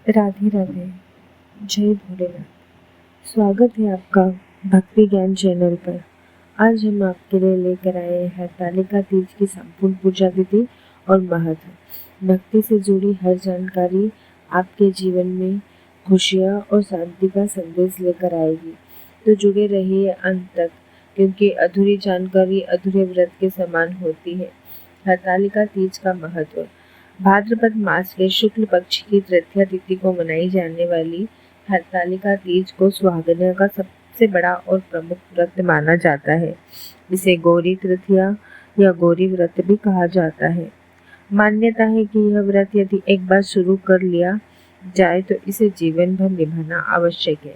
राधे राधे। जय भोलेनाथ। स्वागत है आपका भक्ति ज्ञान चैनल पर। आज हम आपके लिए लेकर आए हैं हरतालिका तीज की संपूर्ण पूजा विधि और महत्व। भक्ति से जुड़ी हर जानकारी आपके जीवन में खुशियाँ और शांति का संदेश लेकर आएगी। तो जुड़े रहिए अंत तक, क्योंकि अधूरी जानकारी अधूरे व्रत के समान होती है। हरतालिका तीज का महत्व। भाद्रपद मास के शुक्ल पक्ष की तृतीया तिथि को मनाई जाने वाली हरतालिका तीज को सुहागिनों का सबसे बड़ा और प्रमुख व्रत माना जाता है। इसे गौरी तृतीया या गौरी व्रत भी कहा जाता है। मान्यता है कि यह व्रत यदि एक बार शुरू कर लिया जाए तो इसे जीवन भर निभाना आवश्यक है।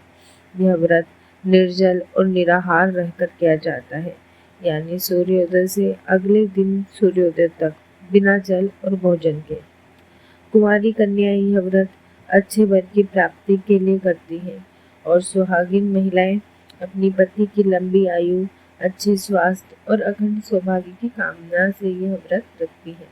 यह व्रत निर्जल और निराहार रहकर किया जाता है, यानी सूर्योदय से अगले दिन सूर्योदय तक बिना जल और भोजन के। कुंवारी कन्याएं यह व्रत अच्छे वर की प्राप्ति के लिए करती हैं और सुहागिन महिलाएं अपनी पति की लंबी आयु, अच्छे स्वास्थ्य और अखंड सौभाग्य की कामना से यह व्रत रखती है।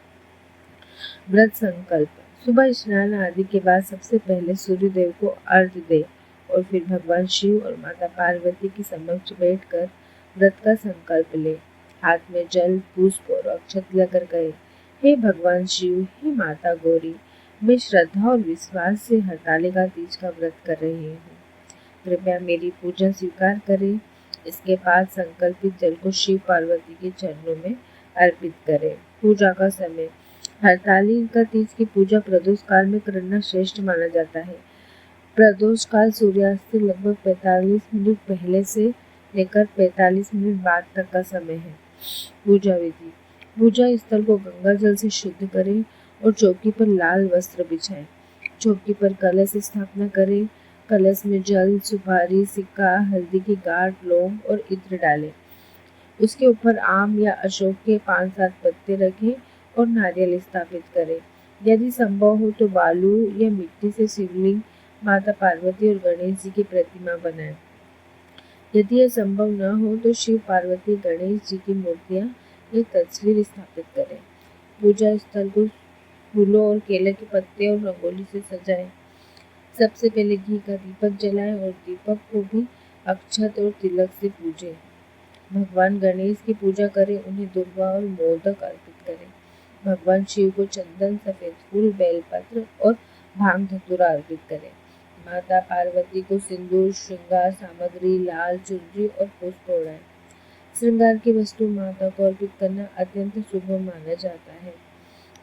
व्रत संकल्प। सुबह स्नान आदि के बाद सबसे पहले सूर्यदेव को अर्घ्य दे और फिर भगवान शिव और माता पार्वती के समक्ष बैठकर व्रत का संकल्प ले। हाथ में जल, पुष्प और अक्षत लेकर कहे, हे भगवान शिव, हे माता गौरी, मैं श्रद्धा और विश्वास से हरतालिका तीज का व्रत कर रही हूँ। कृपया मेरी पूजा स्वीकार करें। इसके बाद संकल्पित जल को शिव पार्वती के चरणों में अर्पित करें। पूजा का समय। हरतालिका तीज की पूजा प्रदोष काल में करना श्रेष्ठ माना जाता है। प्रदोष काल सूर्यास्त से लगभग 45 मिनट पहले से लेकर 45 मिनट बाद तक का समय है। पूजा विधि। पूजा स्थल को गंगा जल से शुद्ध करें और चौकी पर लाल वस्त्र बिछाएं। चौकी पर कलश स्थापना करें। कलश में जल, सुपारी, सिक्का, हल्दी की गांठ, लौंग और इत्र डालें। उसके ऊपर आम या अशोक के 5-7 पत्ते रखें और नारियल स्थापित करें। यदि संभव हो तो बालू या मिट्टी से शिवलिंग, माता पार्वती और गणेश जी की प्रतिमा बनाएं। यदि यह संभव न हो तो शिव पार्वती गणेश जी की मूर्तियां या तस्वीर स्थापित करें। पूजा स्थल को फूलों और केले के पत्ते और रंगोली से सजाएं। सबसे पहले घी का दीपक जलाएं और दीपक को भी अक्षत और तिलक से पूजें। भगवान गणेश की पूजा करें, उन्हें दुर्वा और मोदक अर्पित करें। भगवान शिव को चंदन, सफेद फूल, बेलपत्र और भांग धतूरा अर्पित करें। माता पार्वती को सिंदूर, श्रृंगार सामग्री, लाल चुनरी और पुष्प ओढ़ाएं। श्रृंगार की वस्तु माता को अर्पित करना अत्यंत शुभ माना जाता है।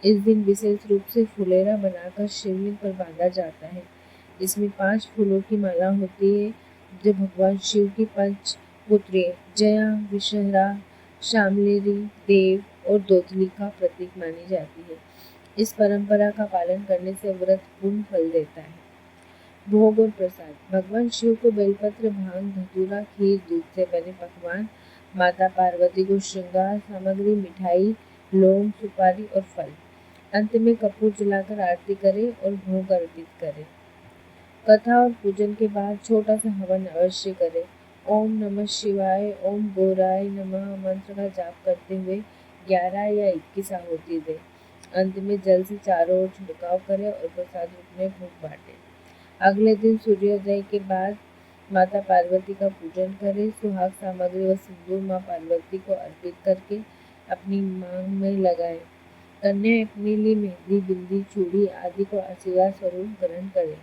इस दिन विशेष रूप से फुलेरा बनाकर शिवलिंग पर बांधा जाता है। इसमें 5 फूलों की माला होती है, जो भगवान शिव की 5 पुत्रियां जया, विषहरा, शाम्भवी, देव और दोदली का प्रतीक मानी जाती है। इस परंपरा का पालन करने से व्रत पूर्ण फल देता है। भोग और प्रसाद। भगवान शिव को बेलपत्र, भांग, धतूरा, खीर, दूध से बने पकवान, माता पार्वती को श्रृंगार सामग्री, मिठाई, लौंग, सुपारी और फल। अंत में कपूर जलाकर आरती करें और भोग अर्पित करें। कथा और पूजन के बाद छोटा सा हवन अवश्य करें। ओम नमः शिवाय, ओम गौराय नमः मंत्र का जाप करते हुए 11 या 21 आहुति दें। अंत में जल से चारों ओर छिड़काव करें और प्रसाद रूप में भोग बांटें। अगले दिन सूर्योदय के बाद माता पार्वती का पूजन करें। सुहाग सामग्री व सिंदूर माँ पार्वती को अर्पित करके अपनी मांग में लगाएं। कन्या अपने लिए मेहंदी, बिंदी, चूड़ी आदि को आशीर्वाद स्वरूप ग्रहण करें।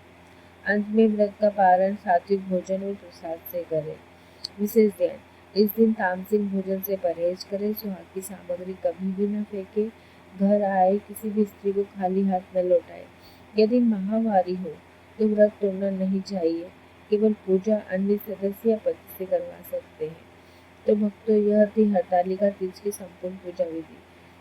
अंत में व्रत का पारण सात्विक भोजन और प्रसाद से करें। विशेष ध्यान। इस दिन तामसिक भोजन से परहेज करें। सुहाग की सामग्री कभी भी न फेंके। घर आए किसी भी स्त्री को खाली हाथ न लौटाए। यदि माहवारी हो तो व्रत तोड़ना नहीं चाहिए। केवल पूजा अन्य सदस्य या पति से करवा सकते हैं। तो भक्तों, यह थी हरतालिका तीज की संपूर्ण पूजा विधि।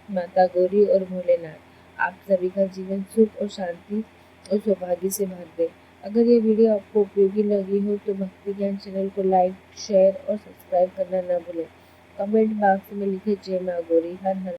माता गौरी और भोलेनाथ आप सभी का जीवन सुख और शांति और सौभाग्य से भर दे। अगर ये वीडियो आपको उपयोगी लगी हो तो भक्ति ज्ञान चैनल को लाइक, शेयर और सब्सक्राइब करना न भूलें। कमेंट बॉक्स में लिखें जय माँ गौरी। हर हर